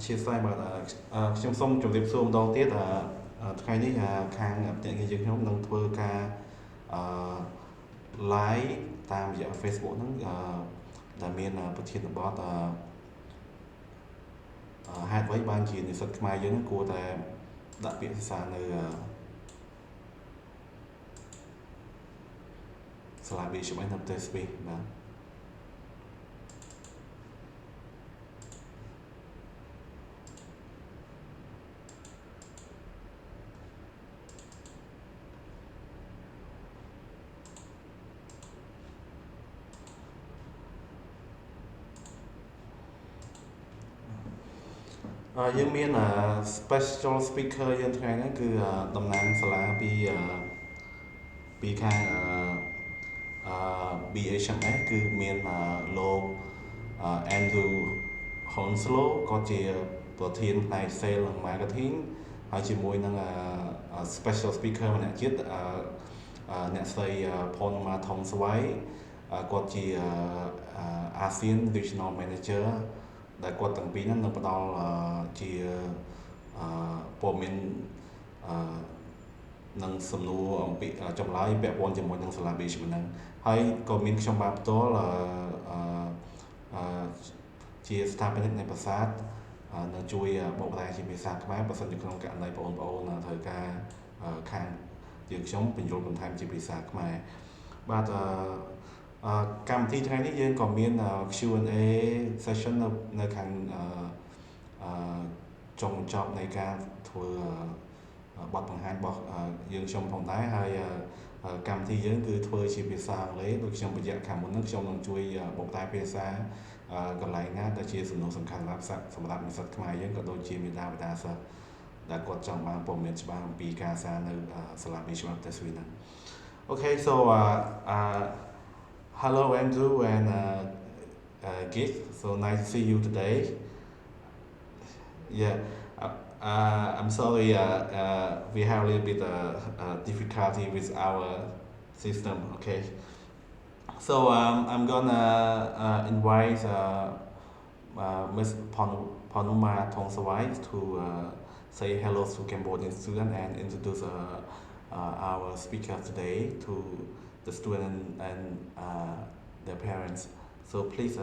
chia sẻ mà trong xong trong tiếp xúc đầu tiếtថ្ងៃនេះខាងផ្នែកយើងខ្ញុំនឹងធ្វើការ live តាមរយៈ Facebook ហ្នឹងដែលមានប្រធានបទហេតុអ្វីបានជានិស្សិតខ្មែរយើងគួរតែដាក់ពាក្យភាសានៅសាលា B.H.M.S នៅប្រទេសស្វីសបាទយើងមាន special speaker យើងថ្ងៃហ្នឹងគឺតំណាងសាលាពីខាងB.H.M.S គឺមានលោក Andrew Honslow ក៏ជាប្រធានផ្នែក Sales និង Marketing ហើយជាមួយនឹង special speaker ម្នាក់ទៀតអ្នកស្រី Phnom Penh ស្វាយគាត់ជា ASEAN Regional Manager ដែលគាត់ទាំងពីរហ្នឹងនឹងផ្ដល់ជាព័ត៌មាននឹងសំណួរអំពីចម្លើយពាក់ព័ន្ធជាមួយនឹងសាលា B.H.M ហ្នឹងហើយក៏មានខ្ញុំបាទផ្ទាល់ជាស្ថាបនិកនៃប្រាសាទនឹងជួយបកប្រែជាភាសាខ្មែរបើសិនជាក្នុងករណីបងប្អូនត្រូវការខាងយើងខ្ញុំបញ្យល់បន្ថែមជាភាសាខ្មែរបាទកម្មវិធីថ្ងៃនេះយើងក៏មាន Q&A session នៅខាងចុងបញ្ចប់នៃការធ្វើបទបង្ហាញរបស់យើងខ្ញុំផងដែរហើយកម្មវិធីយើងគឺធ្វើជាភាសាអង់គ្លេសដូចខ្ញុំបញ្ជាក់ខាងមុនហ្នឹងខ្ញុំនឹងជួយបកប្រែភាសាកន្លែងណាដែលជាសំណួរសំខាន់សម្រាប់និស្សិតខ្មែរយើងក៏ដូចជាមាតាបិតាសិស្សដែលគាត់ចង់បានព័ត៌មានច្បាស់អំពីការសានៅសាលា B.H.M ប្រទេសស្វីសហ្នឹង Okay, so hello Andrew and Git. So nice to see you today. Yeah, I'm sorry. We have a little bit difficulty with our system. Okay, so I'm gonna invite Ms. Panuma Thongsawaii to say hello to Cambodian students and introduce our speaker today to the student and their parents. So please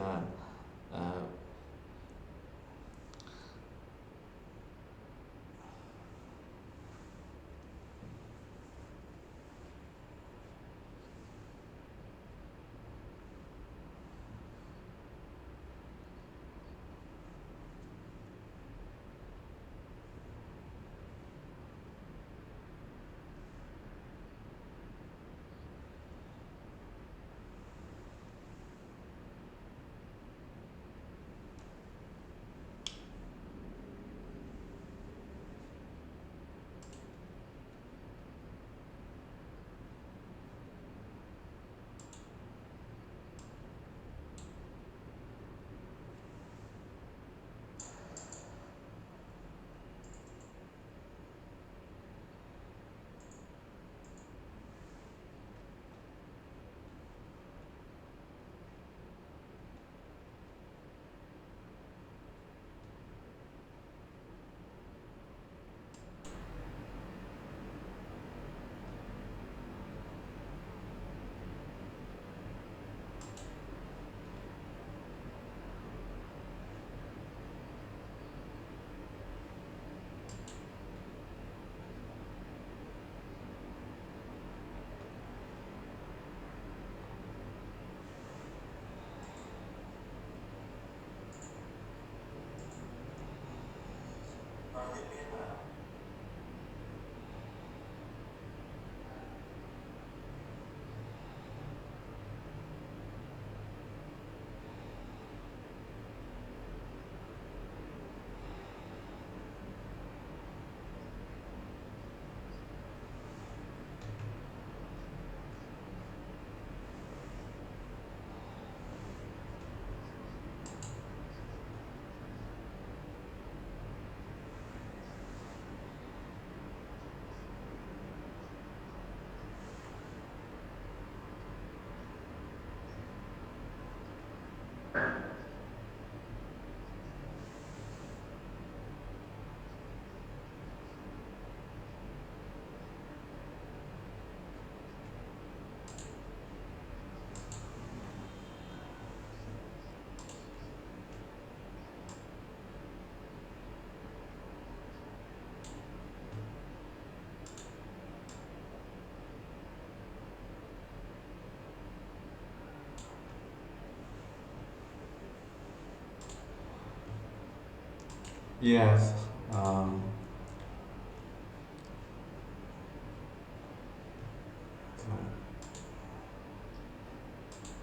Yes. Um,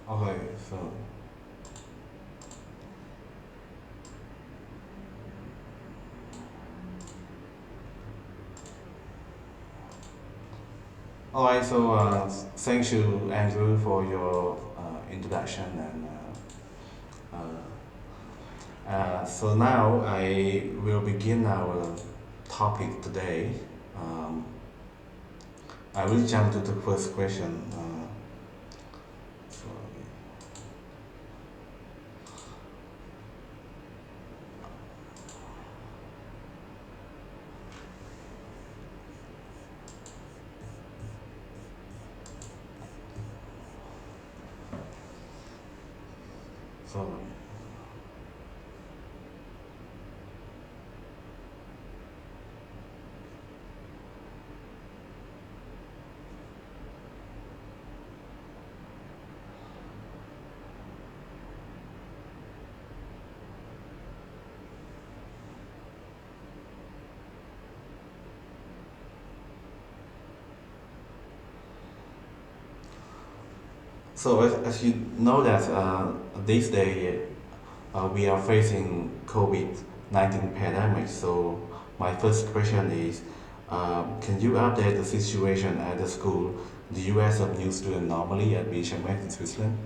okay. So, all right. So, thank you, Andrew, for your introduction and. So now I will begin our topic today. Um, I will jump to the first question. So, so, so as you know that these days we are facing COVID-19 pandemic. So my first question is, can you update the situation at the school? Do you have some new student normally at B.H.M.S in Switzerland?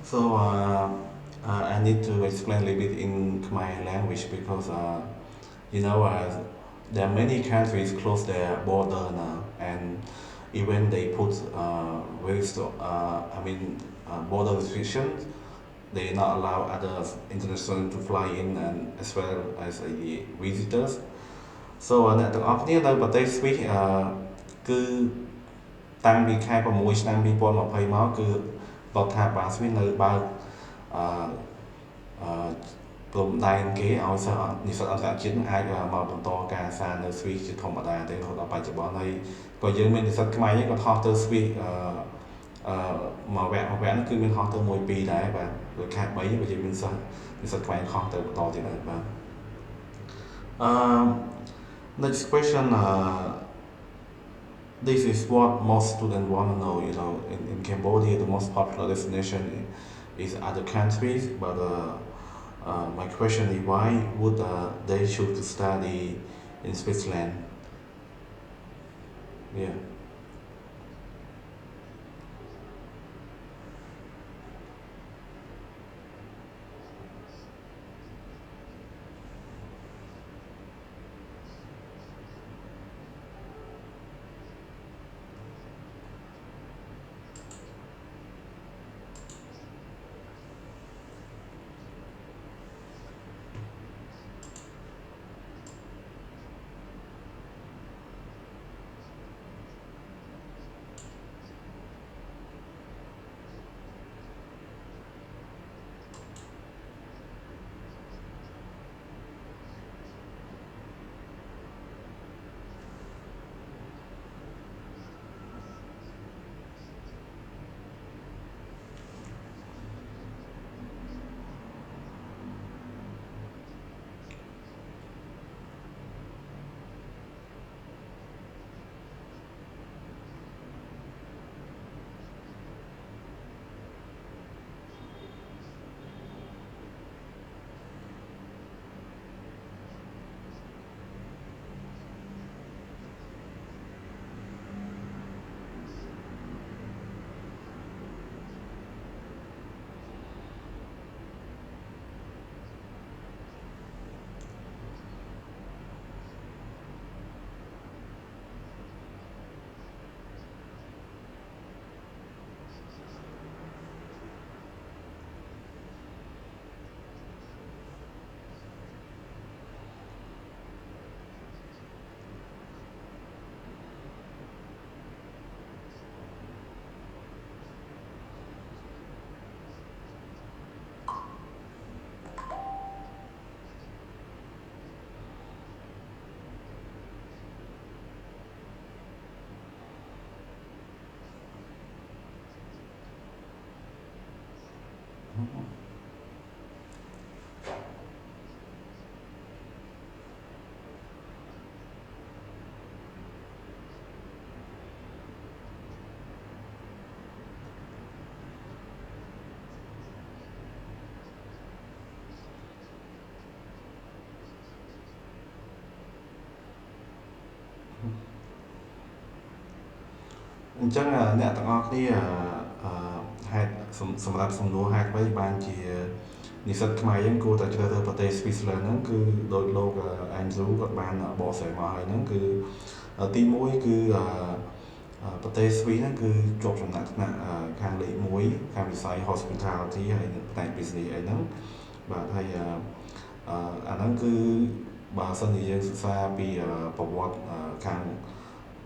So I need to explain a little bit in Khmer language because there are many countries close their border now, and even they put border restrictions. They not allow other international to fly in and as well as visitors. So អ្នកទាំងអស់គ្នានៅប្រទេសស្វីសគឺតាំងពីខែ6ឆ្នាំ2020មកគឺរដ្ឋាភិបាលស្វីសនៅបើកអឺអឺព្រំដែនគេឲ្យសិស្សនិស្សិតអន្តរជាតិនឹងអាចមកបន្តការសិក្សានៅស្វីសជាធម្មតាទេរហូតដល់បច្ចុប្បន្នហើយក៏យើងមាននិស្សិតខ្មែរយើងក៏ថតទៅស្វីសមួយវគ្គហ្នឹងគឺមានហោះទៅ1 2ដែរបាទដូចខែ3ក៏យើងមានសិស្សនិស្សិតខ្មែរហោះទៅបន្តទៀតដែរបាទអឺ next question this is what most students want to know. In Cambodia, the most popular destination is other countries, but my question is why would they choose to study in Switzerland? Yeah. ចឹងអ្នកទាំងអស់គ្នាហេតុសម្រាប់សំណួរហេតុអ្វីបានជានិស្សិតខ្មែរយើងគួរតែជ្រើសរើសប្រទេស Switzerland ហ្នឹងគឺដោយលោក Andrew គាត់បានបកស្រាយមកហើយហ្នឹងគឺទី1គឺប្រទេសស្វីសហ្នឹងគឺជាប់ចំណាត់ថ្នាក់ខាងលេខ1ខាងវិស័យ hospitality ហើយនិងផ្នែក business អីហ្នឹងបាទហើយអាហ្នឹងគឺបើសិនជាយើងសិក្សាពីប្រវត្តិខាង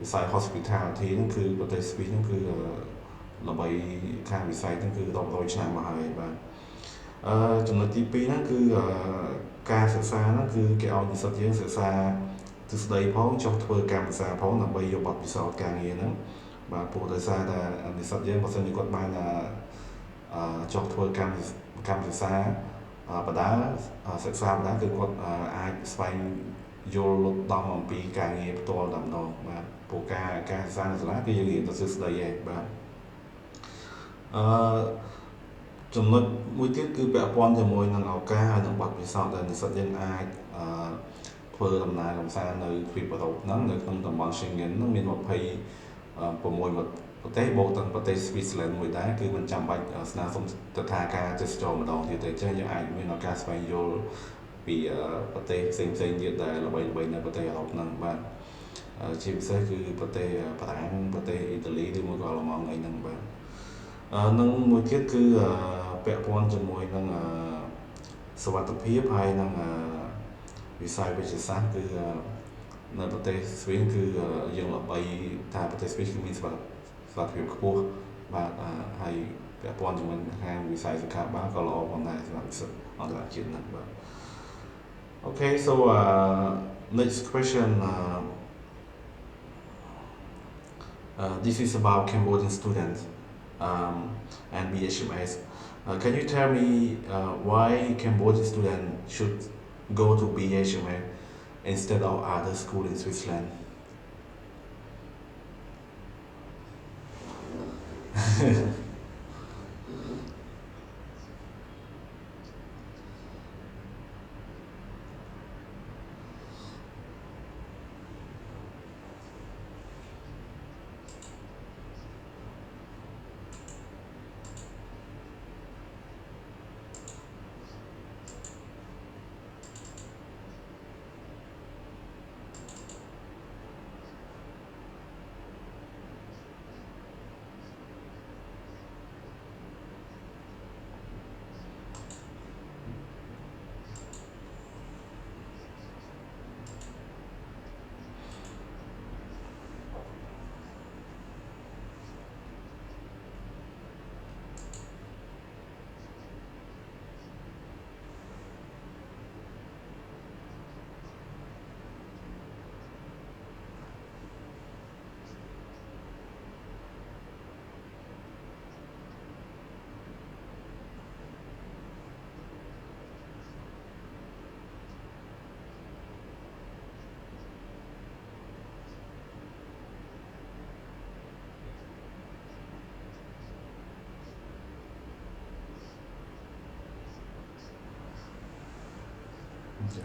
វិស័យ hospitality ហ្នឹងគឺប្រទេសស្វីសហ្នឹងគឺល្បីខាងវិស័យហ្នឹងគឺរាប់រយឆ្នាំមកហើយបាទចំណុចទី2ហ្នឹងគឺការសិក្សាហ្នឹងគឺគេឲ្យនិស្សិតយើងសិក្សាទ្រឹស្ដីផងចុះធ្វើកម្មវិសាផងដើម្បីយកបទពិសោធន៍ការងារហ្នឹងបាទព្រោះដោយសារតែនិស្សិតយើងបើសិនជាគាត់បានចុះធ្វើកម្មវិសាបដាសិក្សាបដាគឺគាត់អាចស្វែងយល់លុតដំអំពីការងារផ្ទាល់តែម្ដងបាទព្រោះការសិក្សានៅសាលាគឺយើងរៀនតែទ្រឹស្ដីឯងបាទអឺចំណុចមួយទៀតគឺពាក់ព័ន្ធជាមួយនឹងឱកាសហើយនិងបទពិសោធន៍ដែលនិស្សិតយើងអាចធ្វើដំណើរកម្សាន្តនៅទ្វីបអឺរ៉ុបហ្នឹងនៅក្នុងតំបន់ Schengen ហ្នឹងមាន26ប្រទេសបូកទាំងប្រទេស Switzerland មួយដែរគឺមិនចាំបាច់ស្នើសុំទិដ្ឋាការទេសចរម្ដងទៀតទេអញ្ចឹងយើងអាចមានឱកាសស្វែងយល់ពីប្រទេសផ្សេងៗទៀតដែលល្បីៗនៅប្រទេសអឺរ៉ុបហ្នឹងបាទជាពិសេសគឺប្រទេសបារាំងប្រទេសអ៊ីតាលីឬមួយក៏អាល្លឺម៉ង់អីហ្នឹងបាទនឹងមួយទៀតគឺពាក់ព័ន្ធជាមួយនឹងសុវត្ថិភាពហើយនឹងវិស័យវិទ្យាសាស្ត្រគឺនៅប្រទេសស្វីសគឺយើងល្បីថាប្រទេសស្វីសគឺមានសុវត្ថិភាពខ្ពស់បាទហើយពាក់ព័ន្ធជាមួយខាងវិស័យសុខាភិបាលក៏ល្អផងដែរសម្រាប់និស្សិតអន្តរជាតិហ្នឹងបាទ Okay, so next question this is about Cambodian students and B.H.M.S. Can you tell me why Cambodian students should go to B.H.M.S instead of other school in Switzerland? Okay.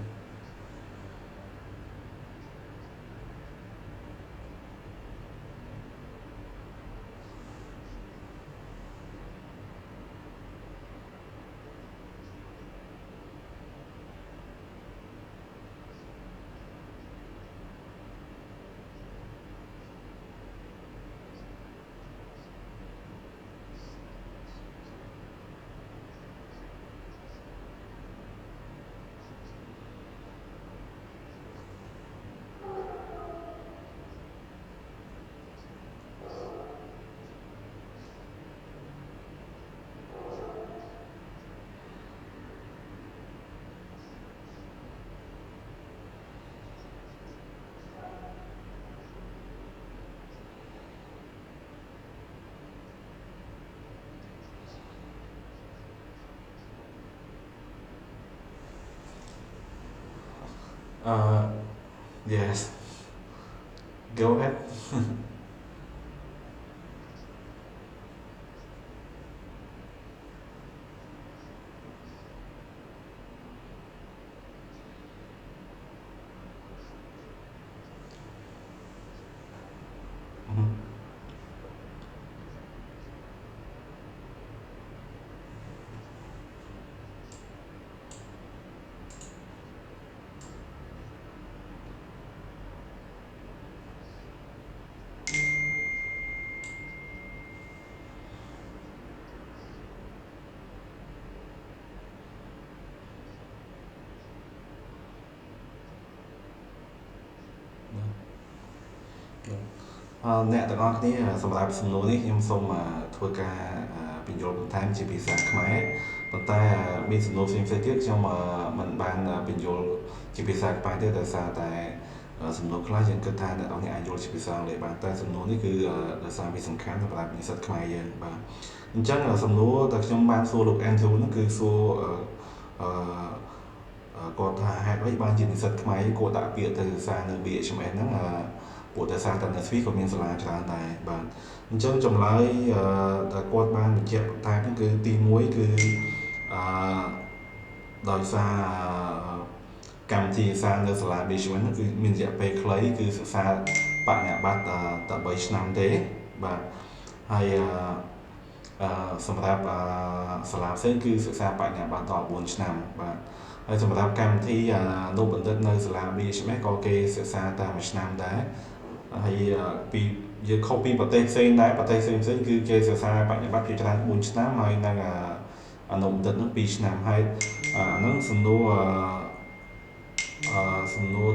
Uh, yes. Go ahead. Mhm. អ្នកទាំងអស់គ្នាសម្រាប់សំណួរនេះខ្ញុំសូមធ្វើការបញ្យល់បន្ថែមជាភាសាខ្មែរប៉ុន្តែមានសំណួរផ្សេងៗទៀតខ្ញុំមិនបានបញ្យល់ជាភាសាខ្មែរទេដោយសារតែសំណួរខ្លះយើងគិតថាអ្នកនរអាចយល់ជាភាសាអង់គ្លេសបានតែសំណួរនេះគឺដោយសារវាសំខាន់សម្រាប់និស្សិតខ្មែរយើងបាទអញ្ចឹងសំណួរដែលខ្ញុំបានសួរលោក Andrew ហ្នឹងគឺសួរគាត់ថាហេតុអីបានជានិស្សិតខ្មែរគាត់ដាក់ពាក្យទៅសារនៅ B.H.M.S ហ្នឹងពួកតែសារតែនៅស្វីសក៏មានសាលាច្រើនដែរបាទអញ្ចឹងចម្លើយដែលគាត់បានបញ្ជាក់បន្ថែមហ្នឹងគឺទី1គឺអឺដោយសារកម្មវិធីសិក្សានៅសាលា B.H.M.S ហ្នឹងគឺមានរយៈពេលខ្លីគឺសិក្សាបញ្ញាបត្រតែ3ឆ្នាំទេបាទហើយសម្រាប់សាលាផ្សេងគឺសិក្សាបញ្ញាបត្រដល់4ឆ្នាំបាទហើយសម្រាប់កម្មវិធីអនុបណ្ឌិតនៅសាលា B.H.M.S ក៏គេសិក្សាតែ1ឆ្នាំដែរហើយពីយើងខុសពីប្រទេសផ្សេងដែរប្រទេសផ្សេងគឺគេសិក្សាបញ្ញាបត្រជាច្រើន4ឆ្នាំហើយនឹងអនុបណ្ឌិតនឹង2ឆ្នាំហើយអាហ្នឹងសំណួរ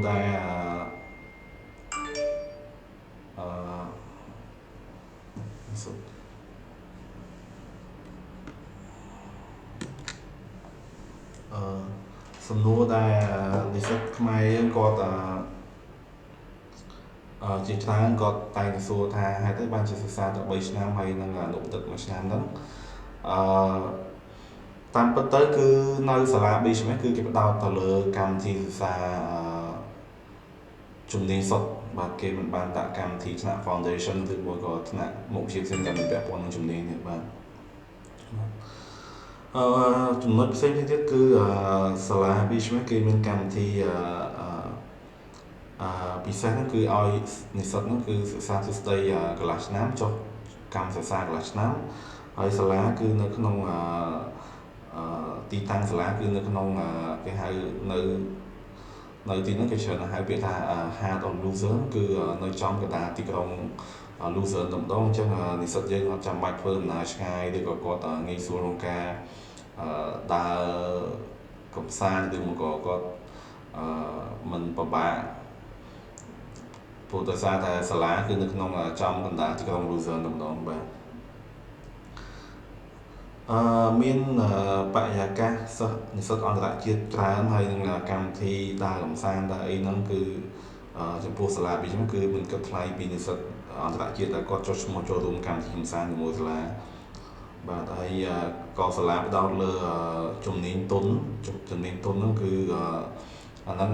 ដែលសំណួរដែលនិស្សិតខ្មែរយើងគាត់ជាច្រើនគាត់តែងសួរថាហេតុអីបានជាសិក្សាតែ3ឆ្នាំហើយនឹងអនុបណ្ឌិត1ឆ្នាំហ្នឹងតាមពិតទៅគឺនៅសាលា B.H.M.S គឺគេផ្ដោតទៅលើកម្មវិធីសិក្សាជំនាញសុទ្ធបាទគេមិនបានដាក់កម្មវិធីថ្នាក់ Foundation ឬមួយក៏ថ្នាក់មុខវិជ្ជាផ្សេងដែលមានពាក់ព័ន្ធនឹងជំនាញនេះបាទចំណុចផ្សេងទៀតគឺសាលា B.H.M.S គេមានកម្មវិធីពិសេសហ្នឹងគឺឲ្យនិស្សិតហ្នឹងគឺសិក្សាទ្រឹស្ដីកន្លះឆ្នាំចុះកម្មសិក្សាកន្លះឆ្នាំហើយសាលាគឺនៅក្នុងទីតាំងសាលាគឺនៅក្នុងគេហៅនៅទីហ្នឹងគេច្រើនហៅពាក្យថា Heart of Loser គឺនៅចំកណ្ដាលទីក្រុង Loser តែម្ដងអញ្ចឹងនិស្សិតយើងអត់ចាំបាច់ធ្វើដំណើរឆ្ងាយឬក៏គាត់ងាយស្រួលក្នុងការដើរកំសាន្តឬមកក៏គាត់មិនពិបាកព្រោះដោយសារតែសាលាគឺនៅក្នុងចំកណ្ដាលទីក្រុង Loser តែម្ដងបាទមានបរិយាកាសសិស្សនិស្សិតអន្តរជាតិច្រើនហើយនឹងកម្មវិធីដើរកំសាន្តដើរអីហ្នឹងគឺចំពោះសាលា B.H.M.S គឺមិនគិតថ្លៃពីនិស្សិតអន្តរជាតិដែលគាត់ចុះឈ្មោះចូលរួមកម្មវិធីកំសាន្តជាមួយសាលាបាទហើយក៏សាលាផ្ដោតលើជំនាញទុនហ្នឹងគឺអាហ្នឹង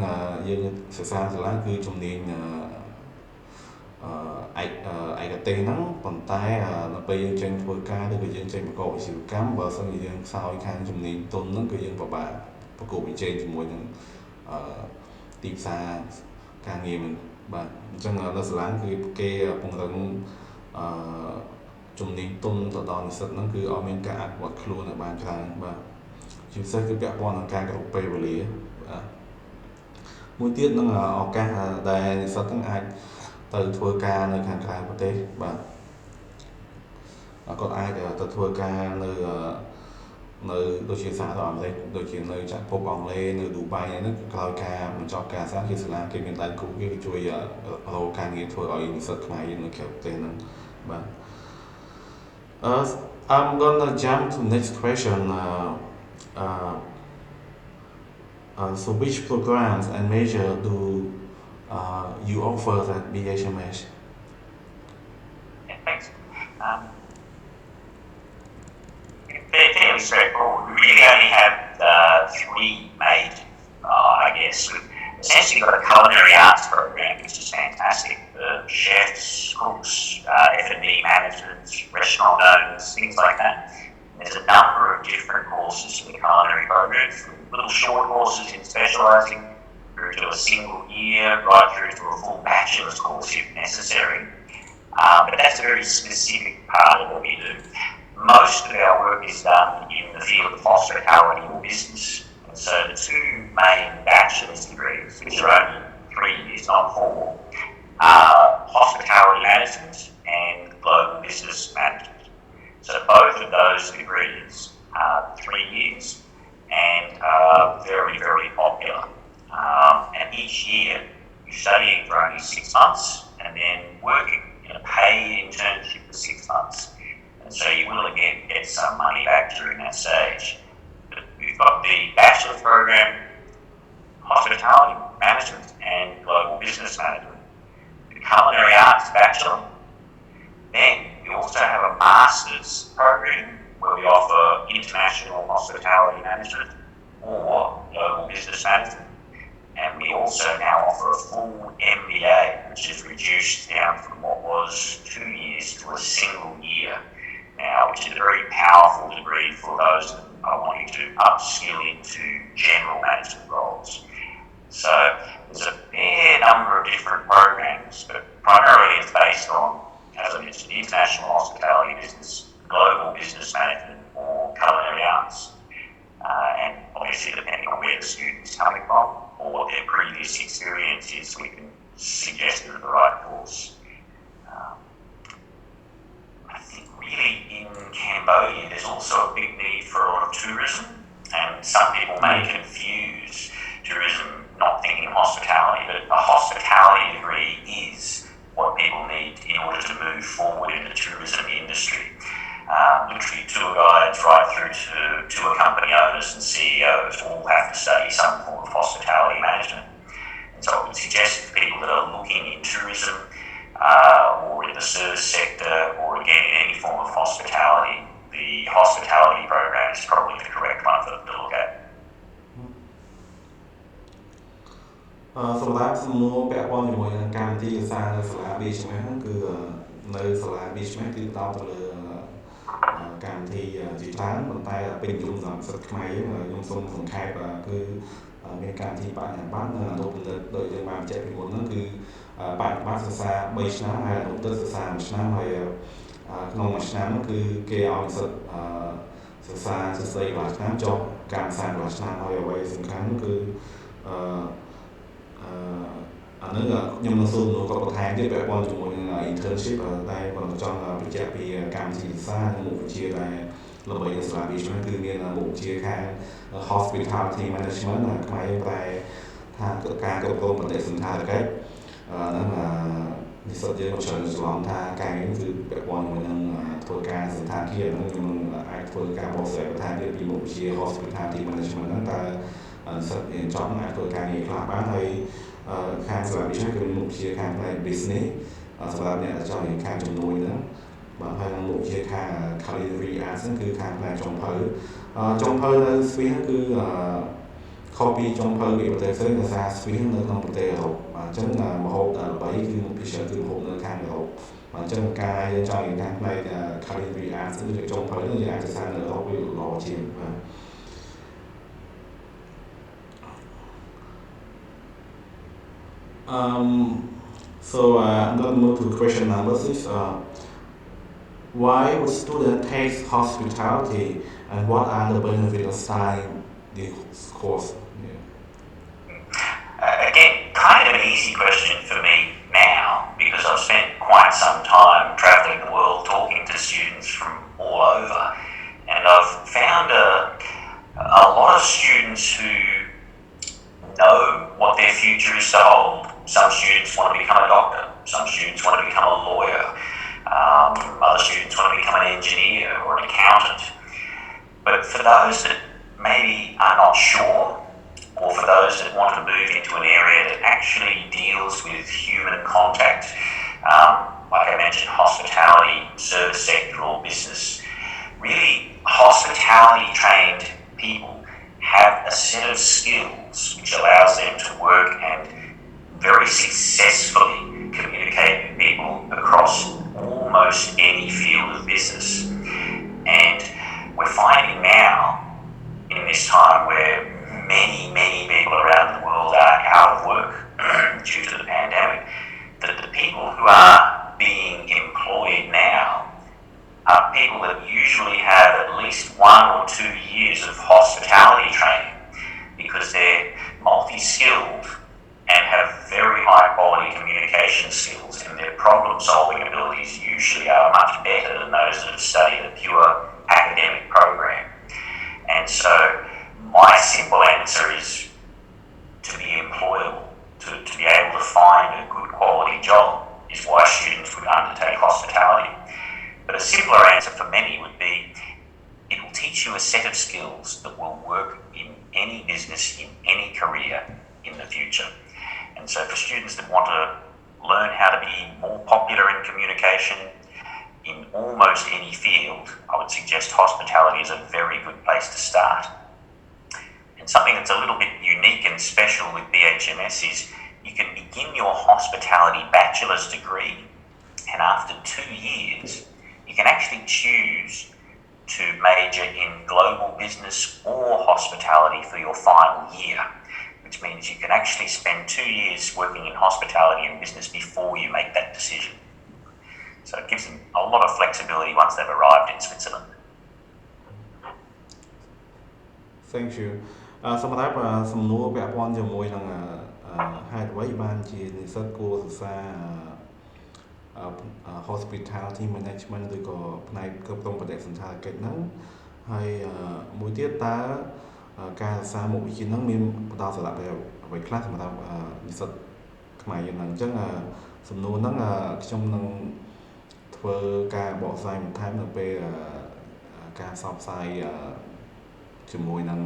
យើងសិក្សាសាលាគឺជំនាញឯកទេសហ្នឹងប៉ុន្តែនៅពេលយើងចេញធ្វើការឬក៏យើងចេញប្រកបអាជីវកម្មបើសិនជាយើងខ្សោយខាងជំនាញទុនហ្នឹងគឺយើងពិបាកប្រកបប្រជែងជាមួយនឹងទីផ្សារការងារមិនបាទអញ្ចឹងនៅសាលាគឺគេពង្រឹងជំនាញទុនទៅដល់និស្សិតហ្នឹងគឺឲ្យមានការអភិវឌ្ឍខ្លួនឲ្យបានច្រើនបាទជាពិសេសគឺពាក់ព័ន្ធនឹងការគ្រប់ពេលវេលាបាទមួយទៀតនឹងឱកាសដែលនិស្សិតហ្នឹងអាចទៅធ្វើការនៅខាងក្រៅប្រទេសបាទគាត់អាចទៅធ្វើការនៅដូចជាសហរដ្ឋអាមេរិកដូចជានៅចក្រភពអង់គ្លេសនៅឌូបៃហ្នឹងក្រោយការបញ្ចប់ការសិក្សាជាសាលាគេមានដៃគូគេជួយរកការងារធ្វើឲ្យនិស្សិតខ្មែរយើងនៅក្រៅប្រទេសហ្នឹងបាទ I'm gonna jump to next question so which programs and measures do you offer at B.H.M.S? Yeah, thanks. They're fairly straightforward. We really only have three major, I guess. We've essentially got a culinary arts program, which is fantastic. Chefs, cooks, F&B managers, restaurant owners, things like that. There's a number of different courses in the culinary program, from little short courses in specialising through to a single year, right through to a full bachelor's course if necessary. But that's a very specific part of what we do. Most of our work is done in the field of hospitality or business. And so the two main bachelor's degrees, which are only 3 years, not 4, are hospitality management and global business management. So both of those degrees are 3 years and are very, very popular. And each year you're studying for only 6 months and then working in a paid internship for 6 months. And so you will again get some money back during that stage. But we've got the bachelor's program, hospitality management and global business management. The culinary arts bachelor. Then we also have a master's program where we offer international hospitality management or global business management. And we also now offer a full MBA, which is reduced down from what was 2 years to a single year now, which is a very powerful degree for those that are wanting to upskill into general management roles. So there's a fair number of different programs, but primarily it's based on, as I mentioned, international hospitality business, global business management, or culinary arts. And obviously, depending on where the student's coming from or what their previous experience is, we can suggest the right course. I think really in Cambodia, there's also a big need for a lot of tourism, and some people may confuse tourism, not thinking of hospitality, but a hospitality degree is what people need in order to move forward in the tourism industry. Literally tour guides right through to tour company owners and CEOs all have to study some form of hospitality management. And so I would suggest for people that are looking in tourism or in the service sector or again in any form of hospitality, the hospitality program is probably the correct one for them to look at. សម្រាប់សំណួរពាក់ព័ន្ធជាមួយនឹងកម្មវិធីសិក្សានៅសាលា B.H.M.S ហ្នឹងគឺនៅសាលា B.H.M.S គឺផ្ដោតទៅលើកម្មវិធីជាច្រើនប៉ុន្តែពេញនិយមសម្រាប់សិស្សខ្មែរខ្ញុំសូមសង្ខេបគឺមានកម្មវិធីបរិញ្ញាបត្រនិងអនុបណ្ឌិតដូចយើងបានបញ្ជាក់ពីមុនហ្នឹងគឺបរិញ្ញាបត្រសិក្សា3ឆ្នាំហើយអនុបណ្ឌិតសិក្សា1ឆ្នាំហើយក្នុងមួយឆ្នាំហ្នឹងគឺគេឲ្យសិស្សសិក្សាសរសេរកន្លះឆ្នាំចុះកម្មវិធីកន្លះឆ្នាំហើយអ្វីសំខាន់គឺអានឹងខ្ញុំនឹងសួរមនុស្សគាត់បន្ថែមទៀតពាក់ព័ន្ធជាមួយនឹង internship តែគាត់ចង់បញ្ជាក់ពីកម្មវិធីសិក្សានិងមុខវិជ្ជាដែលល្បីនៅសាលា B.H.M.S គឺមានមុខវិជ្ជាខាង hospitality management ខ្មែរប្រែថាការគ្រប់គ្រងបដិសណ្ឋារកិច្ចហ្នឹងនិស្សិតយើងក៏ច្រើនច្រឡំថាការងារគឺពាក់ព័ន្ធជាមួយនឹងធ្វើការសណ្ឋាគារហ្នឹងខ្ញុំអាចធ្វើការបកស្រាយបន្ថែមទៀតពីមុខវិជ្ជា hospitality management ហ្នឹងតើនិស្សិតរៀនចប់អាចធ្វើការងារខ្លះបានហើយខាងសាលា B.H.M.S គឺមុខវិជ្ជាខាងផ្នែក business សម្រាប់អ្នកដែលចង់រៀនខាងជំនួយហ្នឹងបាទហើយមុខវិជ្ជាខាង culinary arts ហ្នឹងគឺខាងផ្នែកចុងភៅនៅស្វីសគឺខុសពីចុងភៅពីប្រទេសផ្សេងដោយសារស្វីសនៅក្នុងប្រទេសអឺរ៉ុបអញ្ចឹងម្ហូបដែលល្បីគឺមុខវិជ្ជាគឺម្ហូបនៅខាងអឺរ៉ុបអញ្ចឹងការយើងចង់រៀនខាងផ្នែក culinary arts គឺចុងភៅយើងអាចសិក្សានៅអឺរ៉ុបវាល្អជាងបាទ So I'm going to move to question number 6. Why would students take hospitality and what are the benefits of studying this course? Again, kind of an easy question for me now because I've spent quite some time travelling the world talking to students from all over, and I've found a lot of students who know what their future is to hold. Some students want to become a doctor, some students want to become a lawyer, other students want to become an engineer or an accountant. But for those that maybe are not sure, or for those that want to move into an area that actually deals with human contact, like I mentioned, hospitality, service sector or business, really hospitality trained people have a set of skills which allows them to work and very successfully communicate with people across almost any field of business. And we're finding now, in this time where many people around the world are out of work due to the pandemic, that the people who are being employed now are people that usually have at least 1 or 2 years of hospitality training because they're multi-skilled and have very high quality communication skills, and their problem solving abilities usually are much better than those that have studied a pure academic program. And so my simple answer is to be employable, to be able to find a good quality job is why students would undertake hospitality skills that will work in any business, in any career in the future. And so for students that want to learn how to be more popular in communication in almost any field, I would suggest hospitality is a very good place to start. And something that's a little bit unique and special with B.H.M.S is you can begin your hospitality bachelor's degree, and after 2 years, you can actually choose to major in global business or hospitality for your final year, which means you can actually spend 2 years working in hospitality and business before you make that decision. So it gives them a lot of flexibility once they've arrived in Switzerland. Thank you. សម្រាប់សំណួរពាក់ព័ន្ធជាមួយនឹងហេតុអ្វីបានជានិស្សិតគួរសិក្សា hospitality management ឬក៏ផ្នែកគ្រប់គ្រងបដិសណ្ឋារកិច្ចហ្នឹងហើយមួយទៀតតើការសិក្សាមុខវិជ្ជាហ្នឹងមានផ្ដល់សារៈអ្វីខ្លះសម្រាប់និស្សិតខ្មែរយើងហ្នឹងអញ្ចឹងសំណួរហ្នឹងខ្ញុំនឹងធ្វើការបកស្រាយបន្ថែមនៅពេលការផ្សព្វផ្សាយជាមួយនឹង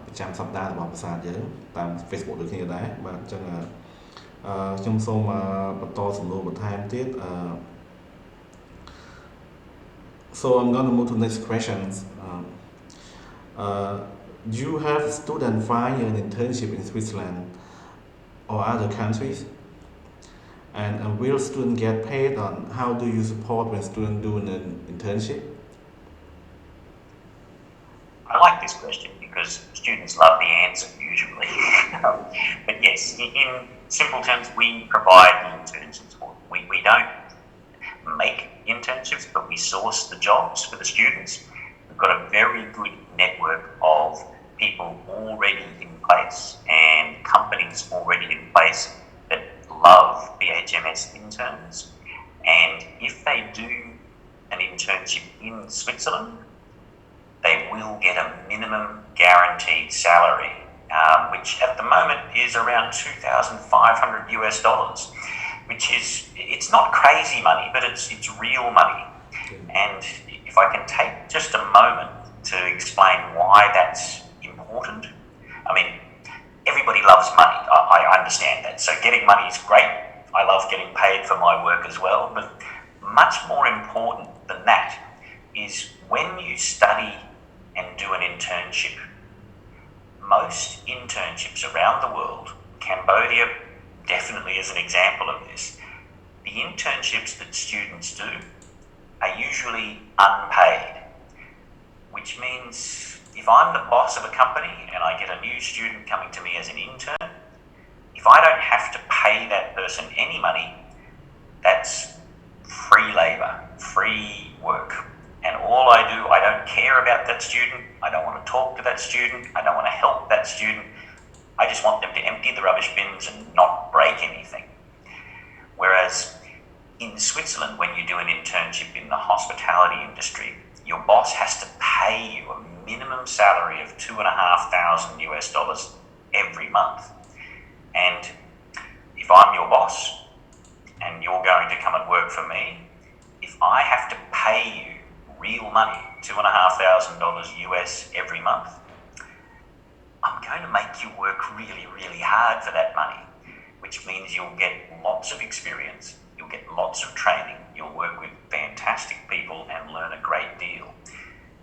ប្រចាំសប្តាហ៍របស់ភាសាយើងតាម Facebook ដូចគ្នាដែរបាទអញ្ចឹងខ្ញុំសូមបន្តសំណួរបន្ថែមទៀត So I'm going to move to the next questions. Do you have students find an internship in Switzerland or other countries? And will students get paid on how do you support when students do an internship? I like this question because students love the answer usually. But yes, in simple terms, we provide the internships for them. We don't make internships, but we source the jobs for the students. We've got a very good network of people already in place and companies already in place that love B.H.M.S interns. And if they do an internship in Switzerland, they will get a minimum guaranteed salary, which at the moment is around $2,500, which is, it's not crazy money, but it's real money. And if I can take just a moment to explain why that's important. I mean, everybody loves money, I understand that. So getting money is great. I love getting paid for my work as well. But much more important than that is when you study and do an internship. Most internships around the world, Cambodia definitely is an example of this. The internships that students do are usually unpaid, which means if I'm the boss of a company and I get a new student coming to me as an intern, if I don't have to pay that person any money, that's free labour, free work. And all I do, I don't care about that student, I don't want to talk to that student, I don't want to help that student, I just want them to empty the rubbish bins and not break anything. Whereas in Switzerland, when you do an internship in the hospitality industry, your boss has to pay you a minimum salary of $2,500 every month. And if I'm your boss and you're going to come and work for me, if I have to pay you real money, $2,500 every month, I'm going to make you work really, really hard for that money, which means you'll get lots of experience, you'll get lots of training, you'll work with fantastic people and learn a great deal,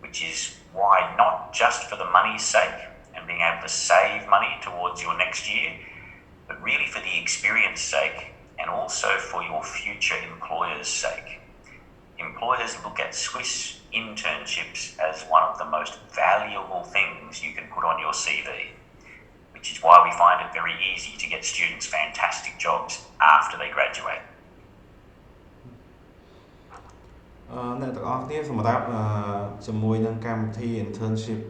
which is why not just for the money's sake and being able to save money towards your next year, but really for the experience sake and also for your future employer's sake. Employers look at Swiss internships as one of the most valuable things you can put on your CV, which is why we find it very easy to get students fantastic jobs after they graduate. អ្នកទាំងអស់គ្នាសម្រាប់ជាមួយនឹងកម្មវិធី internship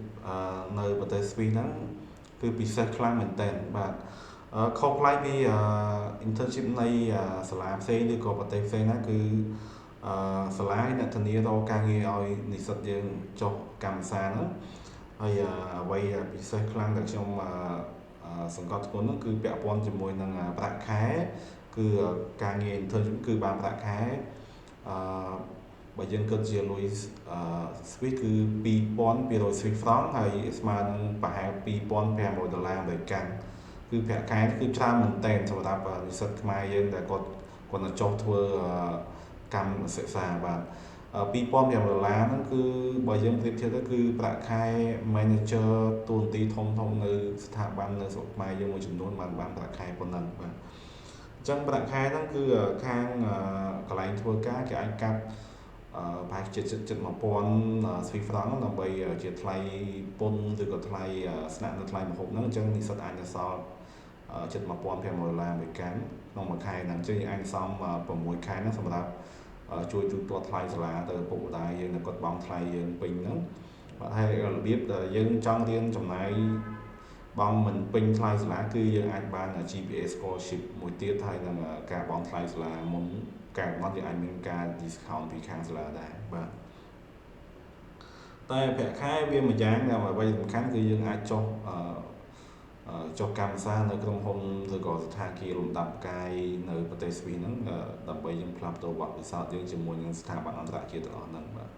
នៅប្រទេសស្វីសហ្នឹងគឺពិសេសខ្លាំងមែនទែនបាទខុសប្លែកពី internship នៃសាលាផ្សេងឬក៏ប្រទេសផ្សេងណាគឺសាលាអ្នកធានារកការងារឲ្យនិស្សិតយើងចុះកម្មសាស្ត្រហ្នឹងហើយអ្វីពិសេសខ្លាំងដែលខ្ញុំសង្កត់ធ្ងន់ហ្នឹងគឺពាក់ព័ន្ធជាមួយនឹងប្រាក់ខែគឺការងារ internship គឺបានប្រាក់ខែ បើយើងគិតជាលុយSwiss គឺ2200 Swiss franc ហើយស្មើនឹងប្រហែល$2500អាមេរិកាំងគឺប្រាក់ខែគឺច្រើនមែនទែនសម្រាប់និស្សិតខ្មែរយើងដែលគាត់ទៅចុះធ្វើកម្មសិក្សាបាទ$2500ហ្នឹងគឺបើយើងប្រៀបធៀបទៅគឺប្រាក់ខែ manager តួនាទីធំនៅស្ថាប័ននៅស្រុកខ្មែរយើងមួយចំនួនបានប្រាក់ខែប៉ុណ្ណឹងបាទអញ្ចឹងប្រាក់ខែហ្នឹងគឺខាងកន្លែងធ្វើការគេអាចកាត់ប្រហែលជាចិត្ត1000 Swiss franc ដើម្បីជាថ្លៃពន្ធឬក៏ថ្លៃស្នាក់នៅថ្លៃម្ហូបហ្នឹងអញ្ចឹងនិស្សិតអាចទៅសល់ចិត្ត$1500អាមេរិកាំងក្នុងមួយខែហ្នឹងអញ្ចឹងយើងអាចសំ6ខែហ្នឹងសម្រាប់ជួយទូទាត់ថ្លៃសាលាទៅឪពុកម្ដាយយើងនៅគាត់បង់ថ្លៃយើងពេញហ្នឹងបាទហើយរបៀបដែលយើងចង់រៀនចំណាយបង់មិនពេញថ្លៃសាលាគឺយើងអាចបាន GPA scholarship មួយទៀតហើយនឹងការបង់ថ្លៃសាលាមុនការកំណត់យើងអាចមានការ discount ពីខាងសាលាដែរបាទតែប្រាក់ខែវាមួយយ៉ាងដែលអ្វីសំខាន់គឺយើងអាចចុះចុះកម្មសានៅក្នុងហ៊ុនឬក៏ស្ថានភាពលំដាប់ផ្កាយនៅប្រទេសស្វីសហ្នឹងដើម្បីយើងផ្លាស់ប្ដូរបទពិសោធន៍យើងជាមួយនឹងស្ថាប័នអន្តរជាតិទាំងអស់ហ្នឹងបាទ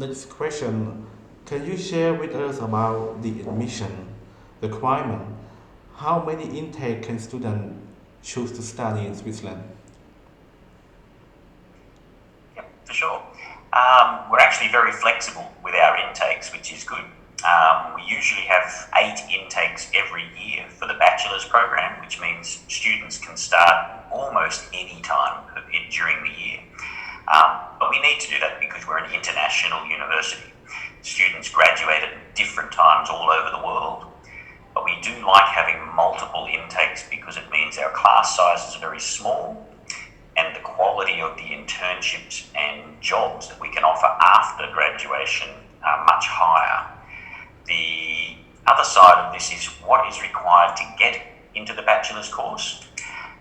Next question can you share with us about the admission requirement how many intake can students choose to study in Switzerland For sure. We're actually very flexible with our intakes, which is good. We usually have 8 intakes every year for the bachelor's program, which means students can start almost any time during the year. But we need to do that because we're an international university. Students graduate at different times all over the world. But we do like having multiple intakes because it means our class sizes are very small and the quality of the internships and jobs that we can offer after graduation are much higher. The other side of this is what is required to get into the bachelor's course.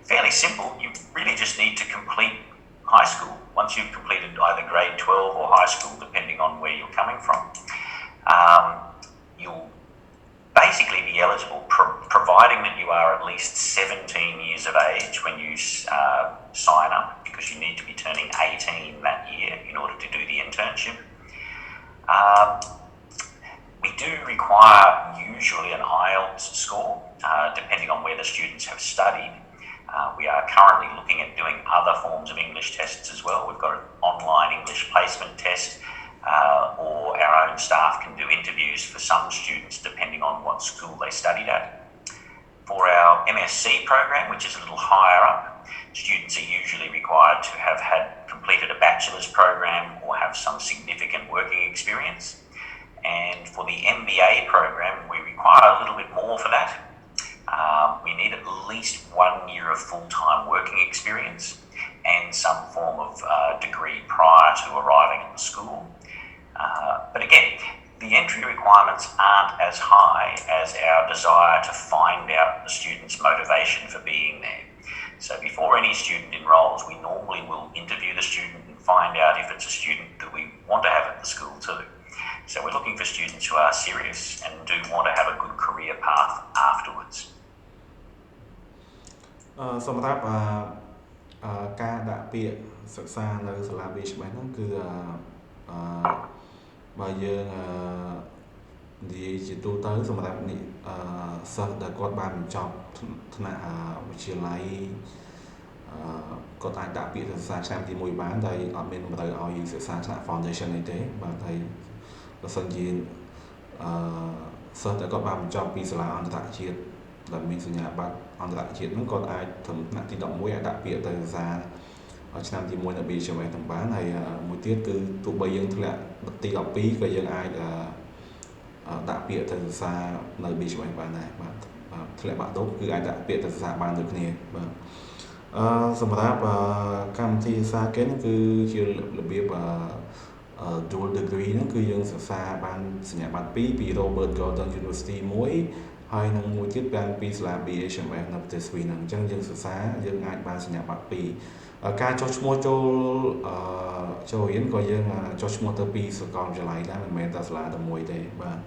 Fairly simple, you really just need to complete high school. Once you've completed either grade 12 or high school, depending on where you're coming from, you'll basically be eligible, providing that you are at least 17 years of age when you sign up, because you need to be turning 18 that year in order to do the internship. We do require usually an IELTS score, depending on where the students have studied. We are currently looking at doing other forms of English tests as well. We've got an online English placement test, or our own staff can do interviews for some students depending on what school they studied at. For our MSc program, which is a little higher up, students are usually required to have had completed a bachelor's program or have some significant working experience. And for the MBA program, we require a little bit more for that. We need at least 1 year of full-time working experience and some form of degree prior to arriving at the school. But again, the entry requirements aren't as high as our desire to find out the student's motivation for being there. So before any student enrolls, we normally will interview the student and find out if it's a student that we want to have at the school too. So we're looking for students who are serious and do want to have a good career path afterwards. សម្រាប់ការដាក់ពាក្យសិក្សានៅសាលា B.H.M.S ហ្នឹងគឺបើយើងនិយាយជាទូទៅសម្រាប់សិស្សដែលគាត់បានបញ្ចប់ថ្នាក់វិទ្យាល័យគាត់អាចដាក់ពាក្យសិក្សាឆ្នាំទី1បានតែអត់មានតម្រូវឲ្យសិក្សាថ្នាក់ foundation អីទេបាទហើយបើសិនជាសិស្សដែលគាត់បានបញ្ចប់ពីសាលាអន្តរជាតិដែលមានសញ្ញាបត្រអន្តរជាតិហ្នឹងគាត់អាចត្រឹមថ្នាក់ទី11អាចដាក់ពាក្យទៅសាលាឆ្នាំទី1នៅ B.H.M.S ទាំងបានហើយមួយទៀតគឺទោះបីយើងធ្លាក់ទី12ក៏យើងអាចដាក់ពាក្យទៅសាលានៅ B.H.M.S បានដែរបាទធ្លាក់បាក់ឌុបគឺអាចដាក់ពាក្យទៅសាលាបានដូចគ្នាបាទសម្រាប់កម្មវិធីសិក្សាគេហ្នឹងគឺជារបៀបdual degree ហ្នឹងគឺយើងសិក្សាបានសញ្ញាបត្រ2ពី Robert Gordon University មួយហើយនឹងមួយទៀតបានពីសាលា B.H.M.S នៅប្រទេសស្វីសហ្នឹងអញ្ចឹងយើងសិក្សាយើងអាចបានសញ្ញាបត្រ2ការចុះឈ្មោះចូលរៀនក៏យើងចុះឈ្មោះទៅពីសាកលវិទ្យាល័យដែរមិនមែនតែសាលាតែមួយទេបាទ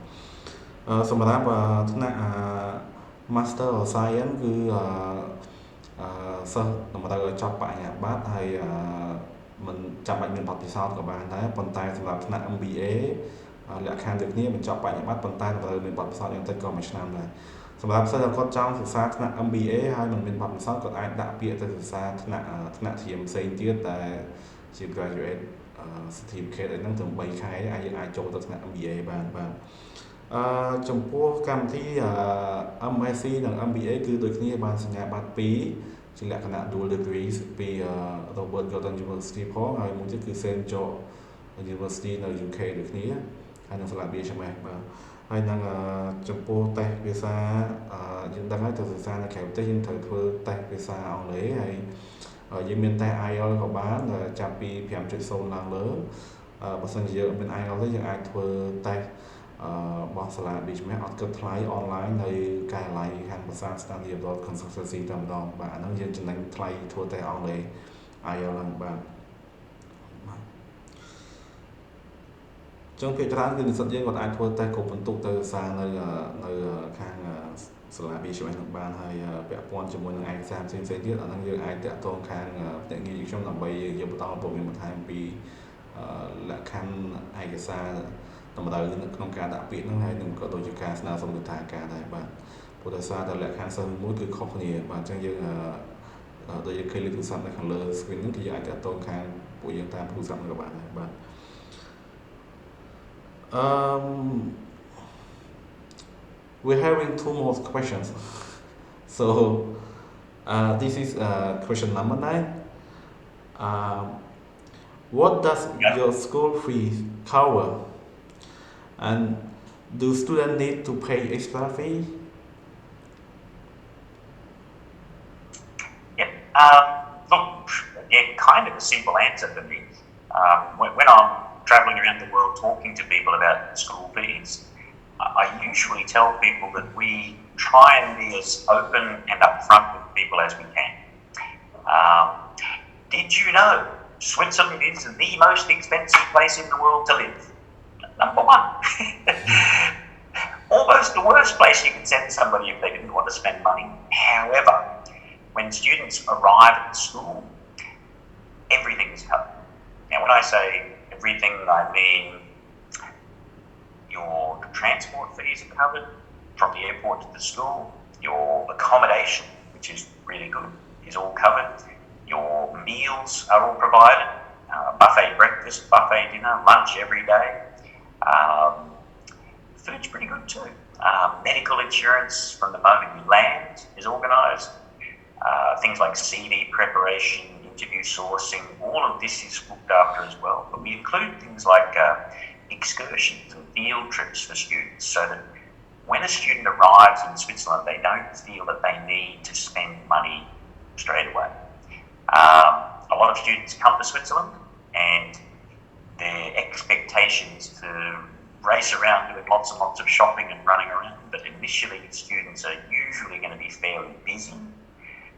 សម្រាប់ថ្នាក់ Master of Science គឺ សិស្សតម្រូវឲ្យចប់បរិញ្ញាបត្រហើយមិនចាំបាច់មានបទពិសោធន៍ក៏បានដែរប៉ុន្តែសម្រាប់ថ្នាក់ MBA លក្ខខណ្ឌដូចគ្នាបញ្ចប់បរិញ្ញាបត្រប៉ុន្តែតម្រូវមានបទពិសោធន៍យ៉ាងតិចក៏1ឆ្នាំដែរសម្រាប់សិស្សដែលគាត់ចង់សិក្សាថ្នាក់ MBA ហើយមិនមានបទពិសោធន៍គាត់អាចដាក់ពាក្យទៅសិក្សាថ្នាក់ធ្យាមផ្សេងទៀតតែជា graduate certificate អីហ្នឹងទៅ3ខែអាចចូលទៅថ្នាក់ MBA បានបាទចំពោះកម្មវិធី MSc និង MBA គឺដូចគ្នាបានសញ្ញាបត្រ2ជាលក្ខណៈ dual degrees ពី Robert Gordon University ផងហើយមួយទៀតគឺ Saint George University នៅ UK ដូចគ្នាហើយនៅសាលា B.H.M.S បាទហើយនឹងចំពោះតេស្តភាសាយើងដឹងហើយទៅសិក្សានៅក្រៅប្រទេសយើងត្រូវធ្វើតេស្តភាសាអង់គ្លេសហើយយើងមានតេស្ត IELTS ក៏បានចាប់ពី 5.0 ឡើងលើបើសិនជាយើងមាន IELTS ទេយើងអាចធ្វើតេស្តរបស់សាលា B.H.M.S អត់គិតថ្លៃអនឡាញនៅការិយាល័យខាងភាសា Study Abroad Consultancy តែម្ដងបាទអាហ្នឹងយើងចំណេញថ្លៃធ្វើតេស្តអង់គ្លេស IELTS ហ្នឹងបាទចឹងភាគច្រើនគឺនិស្សិតយើងគាត់អាចធ្វើតេស្តគ្រប់បន្ទុកទៅសារនៅខាងសាលា B.H.M.S នឹងបានហើយពាក់ព័ន្ធជាមួយនឹងឯកសារផ្សេងៗទៀតអាហ្នឹងយើងអាចតាក់ទងខាងភ្នាក់ងារយើងខ្ញុំដើម្បីយកបន្តព័ត៌មានបន្ថែមពីលក្ខខណ្ឌឯកសារតម្រូវនៅក្នុងការដាក់ពាក្យហ្នឹងហើយនឹងក៏ដូចជាការស្នើសុំទិដ្ឋាការដែរបាទព្រោះដោយសារតែលក្ខខណ្ឌសិស្សមួយគឺខុសគ្នាបាទអញ្ចឹងយើងដូចយើងឃើញលេខទូរស័ព្ទនៅខាងលើ screen ហ្នឹងគឺយើងអាចតាក់ទងខាងពួកយើងតាមទូរស័ព្ទហ្នឹងក៏បានដែរបាទwe're having 2 more questions so this is question number 9 what does your school fee cover and do students need to pay extra fee? Yep. Look, again, kind of a simple answer for me. When I'm travelling around the world talking to people about school fees, I usually tell people that we try and be as open and upfront with people as we can. Did you know Switzerland is the most expensive place in the world to live? Number 1. Almost the worst place you can send somebody if they didn't want to spend money. However, when students arrive at the school, everything is covered. Now, when I say everything, I mean your transport fees are covered from the airport to the school. Your accommodation, which is really good, is all covered. Your meals are all provided. Buffet breakfast, buffet dinner, lunch every day. Food's pretty good too. Medical insurance from the moment you land is organised. Things like CV preparation, interview sourcing, all of this is looked after as well. But we include things like excursions and field trips for students so that when a student arrives in Switzerland, they don't feel that they need to spend money straight away. A lot of students come to Switzerland and their expectation is to race around doing lots and lots of shopping and running around, but initially students are usually going to be fairly busy,